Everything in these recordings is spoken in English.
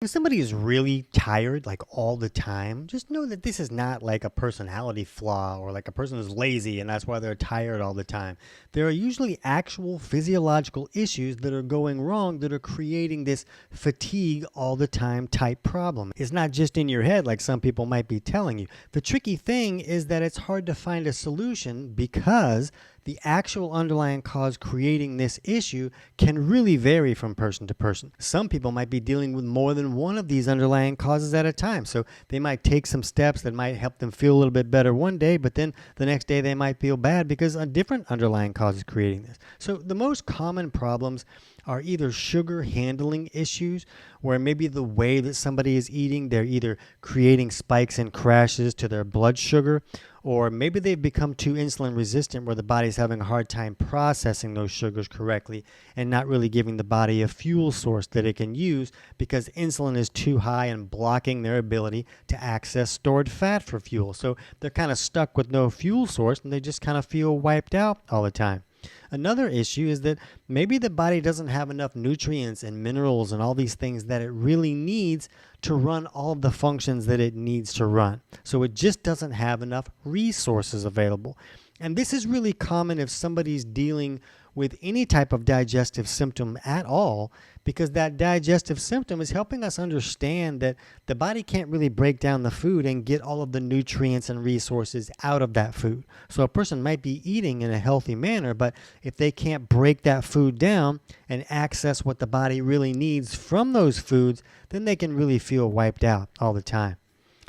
If somebody is really tired, like all the time, just know that this is not like a personality flaw or like a person who's lazy and that's why they're tired all the time. There are usually actual physiological issues that are going wrong that are creating this fatigue all the time type problem. It's not just in your head like some people might be telling you. The tricky thing is that it's hard to find a solution because the actual underlying cause creating this issue can really vary from person to person. Some people might be dealing with more than one of these underlying causes at a time. So they might take some steps that might help them feel a little bit better one day, but then the next day they might feel bad because a different underlying cause is creating this. So the most common problems are either sugar handling issues, where maybe the way that somebody is eating, they're either creating spikes and crashes to their blood sugar, or maybe they've become too insulin resistant where the body's having a hard time processing those sugars correctly and not really giving the body a fuel source that it can use because insulin is too high and blocking their ability to access stored fat for fuel. So they're kind of stuck with no fuel source and they just kind of feel wiped out all the time. Another issue is that maybe the body doesn't have enough nutrients and minerals and all these things that it really needs to run all of the functions that it needs to run. So it just doesn't have enough resources available. And this is really common if somebody's dealing with any type of digestive symptom at all, because that digestive symptom is helping us understand that the body can't really break down the food and get all of the nutrients and resources out of that food. So a person might be eating in a healthy manner, but if they can't break that food down and access what the body really needs from those foods, then they can really feel wiped out all the time.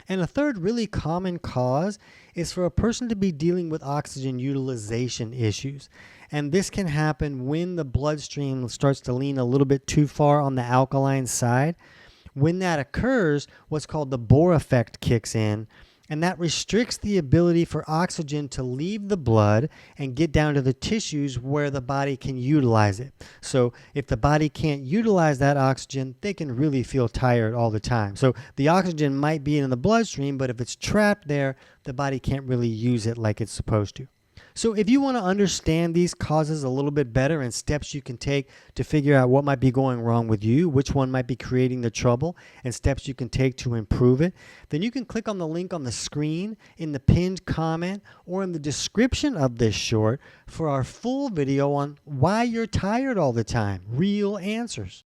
And a third really common cause is for a person to be dealing with oxygen utilization issues. And this can happen when the bloodstream starts to lean a little bit too far on the alkaline side. When that occurs, what's called the Bohr effect kicks in, and that restricts the ability for oxygen to leave the blood and get down to the tissues where the body can utilize it. So if the body can't utilize that oxygen, they can really feel tired all the time. So the oxygen might be in the bloodstream, but if it's trapped there, the body can't really use it like it's supposed to. So if you want to understand these causes a little bit better and steps you can take to figure out what might be going wrong with you, which one might be creating the trouble, and steps you can take to improve it, then you can click on the link on the screen, in the pinned comment, or in the description of this short for our full video on why you're tired all the time. Real answers.